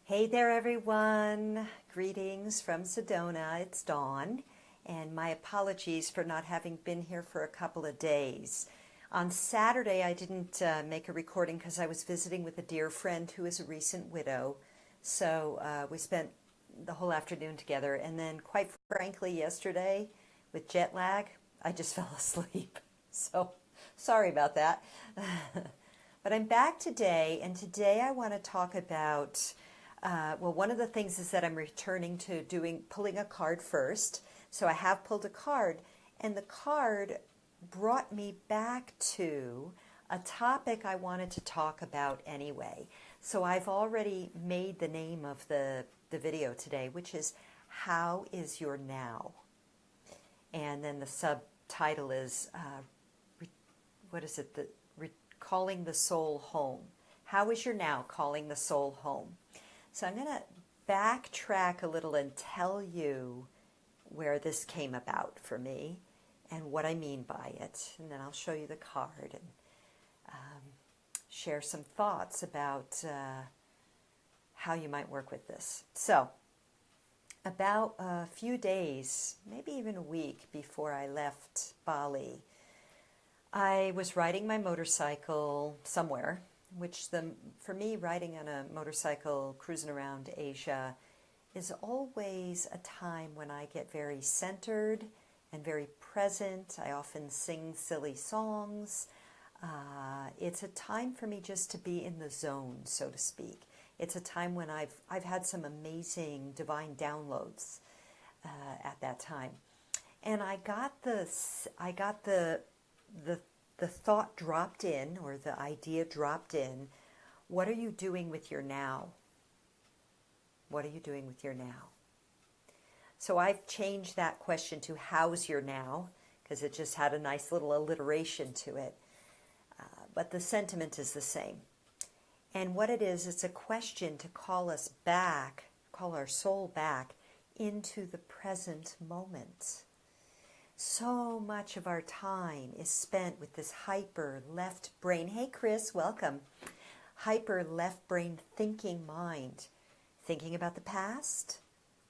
Hey there, everyone. Greetings from Sedona. It's Dawn, and my apologies for not having been here for a couple of days. On Saturday, I didn't make a recording because I was visiting with a dear friend who is a recent widow. So we spent the whole afternoon together, and then quite frankly, yesterday, with jet lag, I just fell asleep. So sorry about that. But I'm back today, and today I want to talk about one of the things is that I'm returning to pulling a card first. So I have pulled a card, and the card brought me back to a topic I wanted to talk about anyway. So I've already made the name of the video today, which is How is Your Now? And then the subtitle is, Calling the Soul Home. How is your now calling the soul home? So I'm going to backtrack a little and tell you where this came about for me and what I mean by it. And then I'll show you the card and share some thoughts about how you might work with this. So about a few days, maybe even a week before I left Bali, I was riding my motorcycle somewhere, which for me, riding on a motorcycle, cruising around Asia, is always a time when I get very centered and very present. I often sing silly songs. It's a time for me just to be in the zone, so to speak. It's a time when I've had some amazing divine downloads at that time, and I got the thought dropped in, or the idea dropped in. What are you doing with your now? What are you doing with your now? So I've changed that question to how's your now, because it just had a nice little alliteration to it. But the sentiment is the same. And what it is, it's a question to call us back, call our soul back into the present moment. So much of our time is spent with this hyper left brain. Hey Chris, welcome. Hyper left brain thinking mind. Thinking about the past,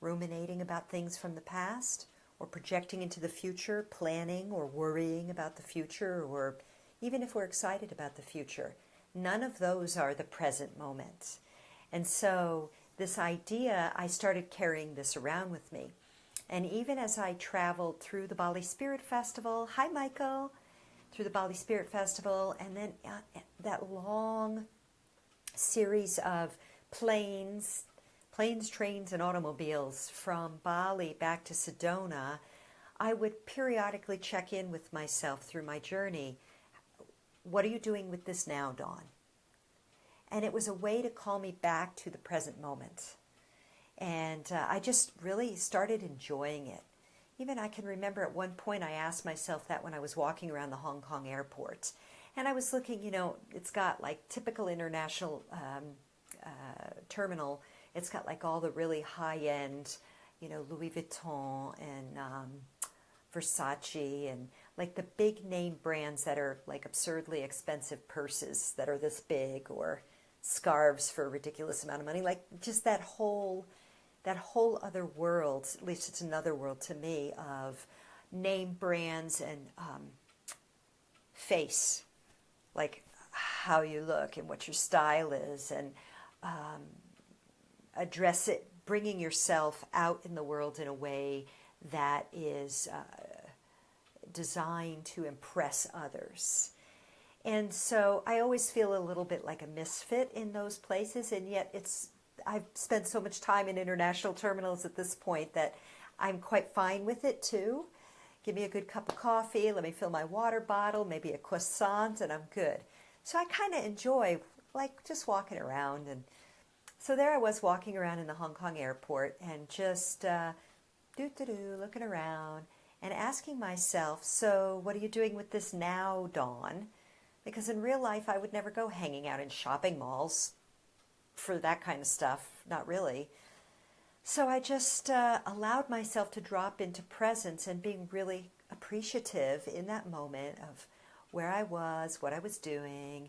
ruminating about things from the past, or projecting into the future, planning or worrying about the future, or even if we're excited about the future. None of those are the present moment. And so this idea, I started carrying this around with me. And even as I traveled through the Bali Spirit Festival, hi Michael, through the Bali Spirit Festival, and then that long series of planes, trains, and automobiles from Bali back to Sedona, I would periodically check in with myself through my journey. What are you doing with this now, Dawn? And it was a way to call me back to the present moment. And I just really started enjoying it. Even I can remember at one point I asked myself that when I was walking around the Hong Kong airport. And I was looking, it's got like typical international terminal. It's got like all the really high-end, Louis Vuitton and Versace and like the big name brands that are like absurdly expensive purses that are this big, or scarves for a ridiculous amount of money. Like just that whole other world, at least it's another world to me, of name brands and face, like how you look and what your style is, and address it, bringing yourself out in the world in a way that is designed to impress others. And so I always feel a little bit like a misfit in those places, and yet I've spent so much time in international terminals at this point that I'm quite fine with it too. Give me a good cup of coffee, let me fill my water bottle, maybe a croissant, and I'm good. So I kind of enjoy like just walking around. And so there I was walking around in the Hong Kong airport and just looking around and asking myself, so what are you doing with this now, Dawn? Because in real life I would never go hanging out in shopping malls for that kind of stuff, not really. So I just allowed myself to drop into presence and being really appreciative in that moment of where I was, what I was doing.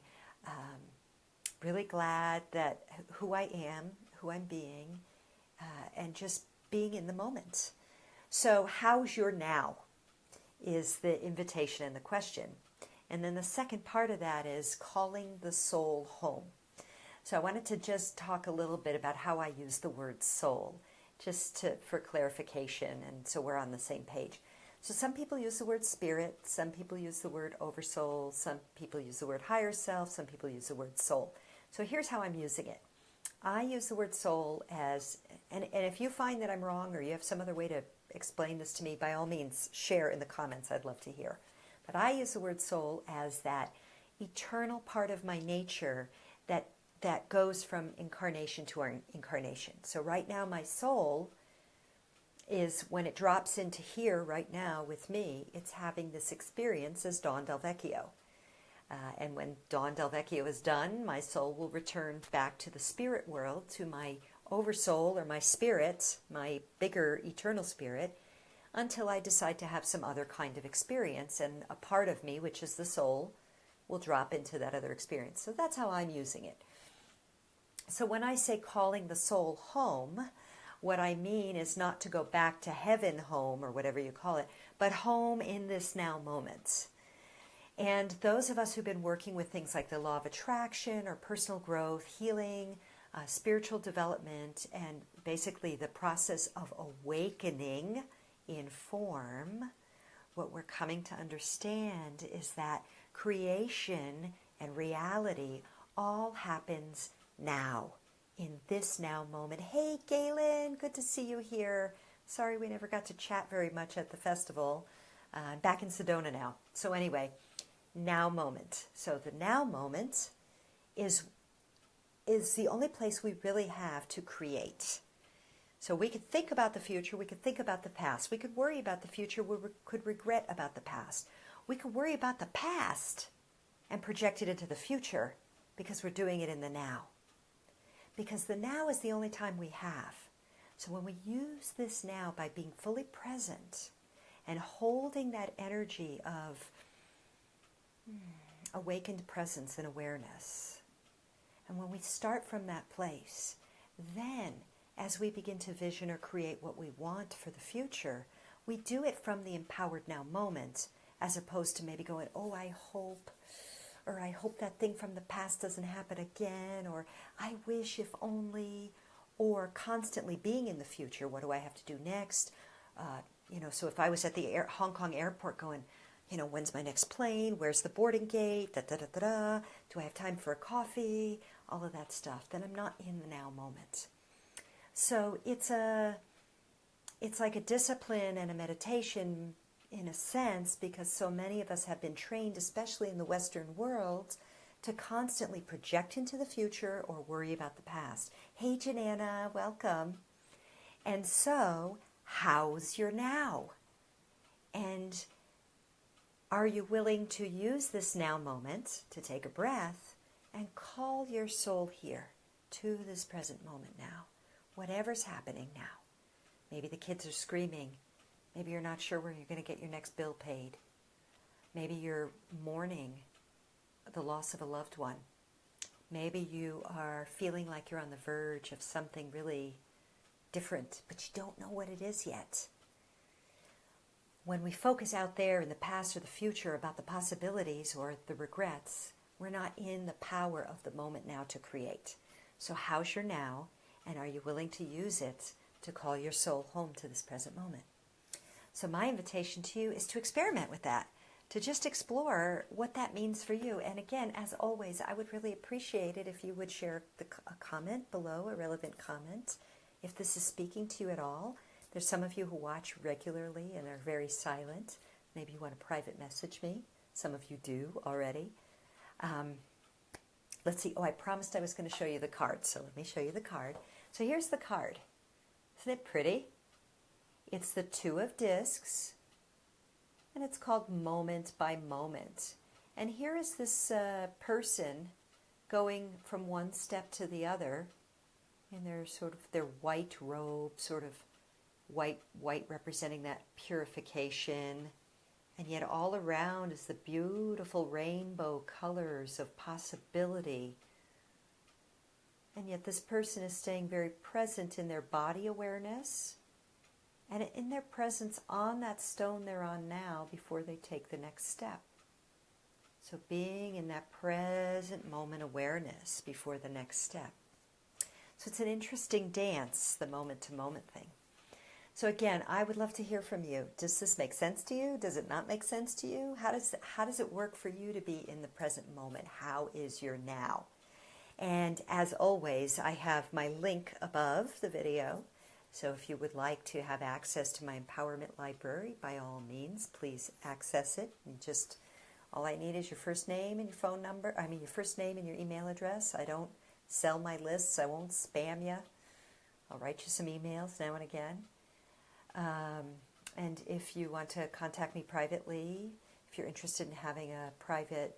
Really glad that who I am, who I'm being, and just being in the moment. So how's your now is the invitation and the question. And then the second part of that is calling the soul home. So I wanted to just talk a little bit about how I use the word soul, for clarification, and so we're on the same page. So some people use the word spirit, some people use the word oversoul, some people use the word higher self, some people use the word soul. So here's how I'm using it. I use the word soul as, and if you find that I'm wrong or you have some other way to explain this to me, by all means, share in the comments. I'd love to hear. But I use the word soul as that eternal part of my nature that goes from incarnation to incarnation. So right now my soul is, when it drops into here right now with me, it's having this experience as Dawn DelVecchio. And when Dawn DelVecchio is done, my soul will return back to the spirit world, to my oversoul or my spirit, my bigger eternal spirit, until I decide to have some other kind of experience. And a part of me, which is the soul, will drop into that other experience. So that's how I'm using it. So when I say calling the soul home, what I mean is not to go back to heaven home or whatever you call it, but home in this now moment. And those of us who've been working with things like the law of attraction or personal growth, healing, spiritual development, and basically the process of awakening in form, what we're coming to understand is that creation and reality all happens now, in this now moment. Hey, Galen, good to see you here. Sorry we never got to chat very much at the festival. I'm back in Sedona now. So anyway, now moment. So the now moment is the only place we really have to create. So we could think about the future, we could think about the past, we could worry about the future, we could regret about the past. We could worry about the past and project it into the future because we're doing it in the now. Because the now is the only time we have. So when we use this now by being fully present and holding that energy of awakened presence and awareness, and when we start from that place, then as we begin to vision or create what we want for the future, we do it from the empowered now moment, as opposed to maybe going, oh, I hope that thing from the past doesn't happen again, or I wish if only, or constantly being in the future. What do I have to do next? So if I was at the Hong Kong airport going, when's my next plane? Where's the boarding gate? Do I have time for a coffee? All of that stuff. Then I'm not in the now moment. So it's like a discipline and a meditation in a sense, because so many of us have been trained, especially in the Western world, to constantly project into the future or worry about the past. Hey, Janana, welcome. And so, how's your now? And are you willing to use this now moment to take a breath and call your soul here to this present moment now? Whatever's happening now. Maybe the kids are screaming. Maybe you're not sure where you're going to get your next bill paid. Maybe you're mourning the loss of a loved one. Maybe you are feeling like you're on the verge of something really different, but you don't know what it is yet. When we focus out there in the past or the future about the possibilities or the regrets, we're not in the power of the moment now to create. So how's your now, and are you willing to use it to call your soul home to this present moment? So my invitation to you is to experiment with that, to just explore what that means for you. And again, as always, I would really appreciate it if you would share a comment below, a relevant comment, if this is speaking to you at all. There's some of you who watch regularly and are very silent. Maybe you want to private message me. Some of you do already. Let's see. Oh, I promised I was going to show you the card, so let me show you the card. So here's the card. Isn't it pretty? It's the Two of Discs, and it's called Moment by Moment. And here is this person going from one step to the other in their white robe, sort of white representing that purification. And yet all around is the beautiful rainbow colors of possibility And yet this person is staying very present in their body awareness and in their presence on that stone they're on now before they take the next step. So being in that present moment awareness before the next step. So it's an interesting dance, the moment-to-moment thing. So again, I would love to hear from you. Does this make sense to you? Does it not make sense to you? How does it work for you to be in the present moment? How is your now? And as always, I have my link above the video. So if you would like to have access to my empowerment library, by all means, please access it. And just all I need is your first name and your phone number. Your first name and your email address. I don't sell my lists. I won't spam you. I'll write you some emails now and again. And if you want to contact me privately, if you're interested in having a private,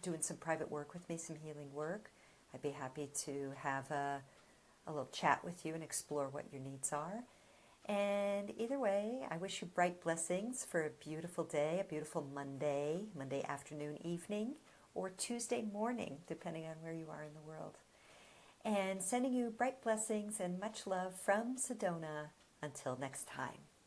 doing some private work with me, some healing work, I'd be happy to have a little chat with you and explore what your needs are. And either way, I wish you bright blessings for a beautiful day, a beautiful Monday afternoon, evening, or Tuesday morning, depending on where you are in the world. And sending you bright blessings and much love from Sedona. Until next time.